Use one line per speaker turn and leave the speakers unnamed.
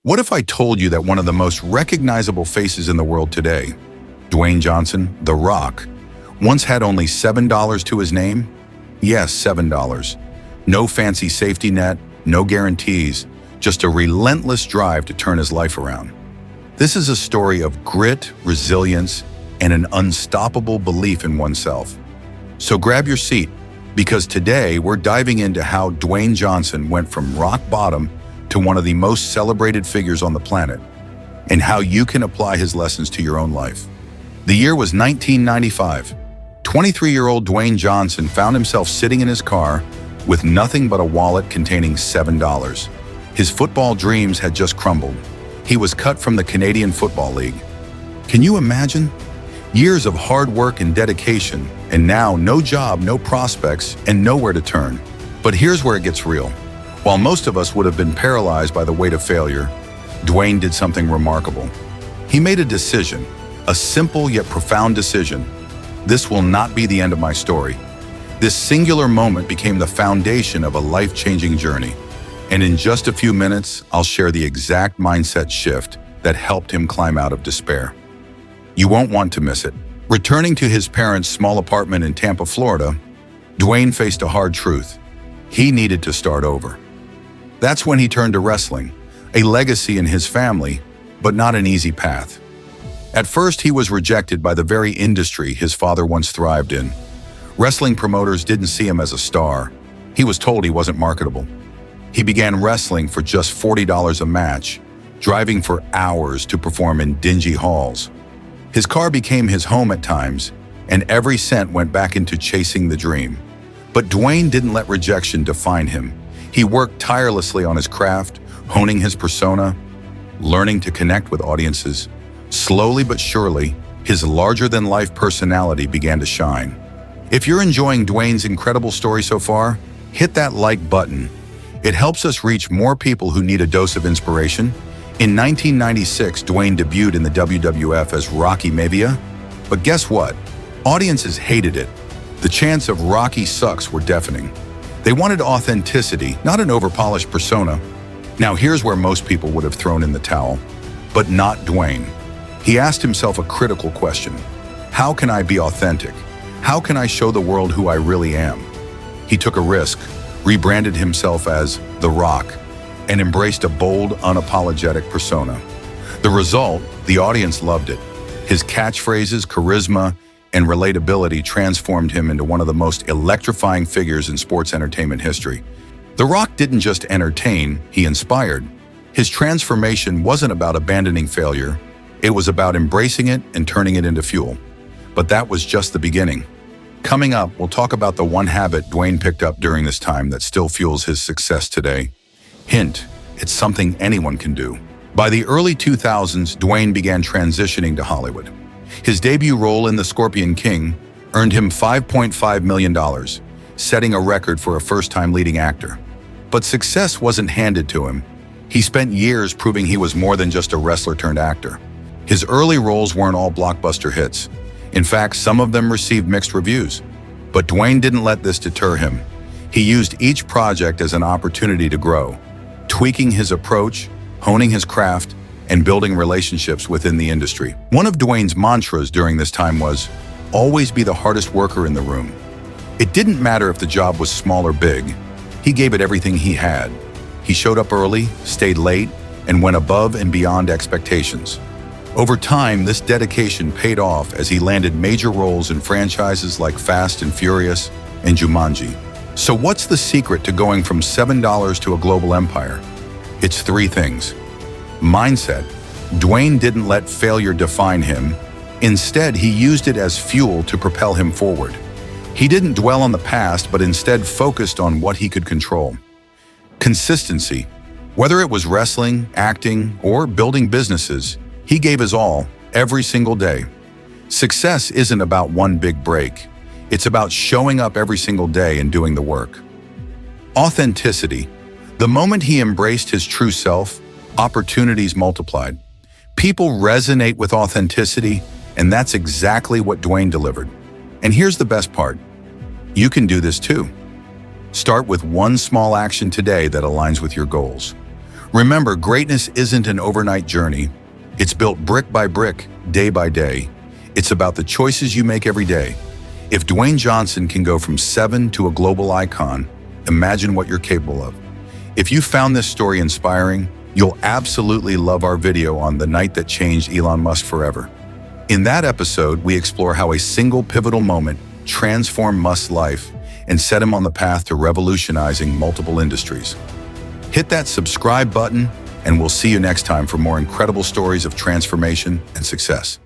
What if I told you that one of the most recognizable faces in the world today, Dwayne Johnson, The Rock, once had only $7 to his name? Yes, $7. No fancy safety net, no guarantees, just a relentless drive to turn his life around. This is a story of grit, resilience, and an unstoppable belief in oneself. So grab your seat, because today we're diving into how Dwayne Johnson went from rock bottom to one of the most celebrated figures on the planet, and how you can apply his lessons to your own life. The year was 1995. 23-year-old Dwayne Johnson found himself sitting in his car with nothing but a wallet containing $7. His football dreams had just crumbled. He was cut from the Canadian Football League. Can you imagine? Years of hard work and dedication, and now no job, no prospects, and nowhere to turn. But here's where it gets real. While most of us would have been paralyzed by the weight of failure, Dwayne did something remarkable. He made a decision, a simple yet profound decision. This will not be the end of my story. This singular moment became the foundation of a life-changing journey. And in just a few minutes, I'll share the exact mindset shift that helped him climb out of despair. You won't want to miss it. Returning to his parents' small apartment in Tampa, Florida, Dwayne faced a hard truth. He needed to start over. That's when he turned to wrestling, a legacy in his family, but not an easy path. At first, he was rejected by the very industry his father once thrived in. Wrestling promoters didn't see him as a star. He was told he wasn't marketable. He began wrestling for just $40 a match, driving for hours to perform in dingy halls. His car became his home at times, and every cent went back into chasing the dream. But Dwayne didn't let rejection define him. He worked tirelessly on his craft, honing his persona, learning to connect with audiences. Slowly but surely, his larger-than-life personality began to shine. If you're enjoying Dwayne's incredible story so far, hit that like button. It helps us reach more people who need a dose of inspiration. In 1996, Dwayne debuted in the WWF as Rocky Maivia. But guess what? Audiences hated it. The chants of "Rocky sucks" were deafening. They wanted authenticity, not an overpolished persona. Now here's where most people would have thrown in the towel, but not Dwayne. He asked himself a critical question. How can I be authentic? How can I show the world who I really am? He took a risk, rebranded himself as The Rock, and embraced a bold, unapologetic persona. The result, the audience loved it. His catchphrases, charisma, and relatability transformed him into one of the most electrifying figures in sports entertainment history. The Rock didn't just entertain, he inspired. His transformation wasn't about abandoning failure. It was about embracing it and turning it into fuel. But that was just the beginning. Coming up, we'll talk about the one habit Dwayne picked up during this time that still fuels his success today. Hint, it's something anyone can do. By the early 2000s, Dwayne began transitioning to Hollywood. His debut role in The Scorpion King earned him $5.5 million, setting a record for a first-time leading actor. But success wasn't handed to him. He spent years proving he was more than just a wrestler turned actor. His early roles weren't all blockbuster hits. In fact, some of them received mixed reviews. But Dwayne didn't let this deter him. He used each project as an opportunity to grow, tweaking his approach, honing his craft, and building relationships within the industry. One of Dwayne's mantras during this time was, always be the hardest worker in the room. It didn't matter if the job was small or big. He gave it everything he had. He showed up early, stayed late, and went above and beyond expectations. Over time, this dedication paid off as he landed major roles in franchises like Fast and Furious and Jumanji. So what's the secret to going from $7 to a global empire? It's three things. Mindset. Dwayne didn't let failure define him. Instead, he used it as fuel to propel him forward. He didn't dwell on the past, but instead focused on what he could control. Consistency. Whether it was wrestling, acting, or building businesses, he gave his all, every single day. Success isn't about one big break. It's about showing up every single day and doing the work. Authenticity. The moment he embraced his true self, opportunities multiplied. People resonate with authenticity, and that's exactly what Dwayne delivered. And here's the best part. You can do this too. Start with one small action today that aligns with your goals. Remember, greatness isn't an overnight journey. It's built brick by brick, day by day. It's about the choices you make every day. If Dwayne Johnson can go from 7 to a global icon, imagine what you're capable of. If you found this story inspiring, you'll absolutely love our video on the night that changed Elon Musk forever. In that episode, we explore how a single pivotal moment transformed Musk's life and set him on the path to revolutionizing multiple industries. Hit that subscribe button, and we'll see you next time for more incredible stories of transformation and success.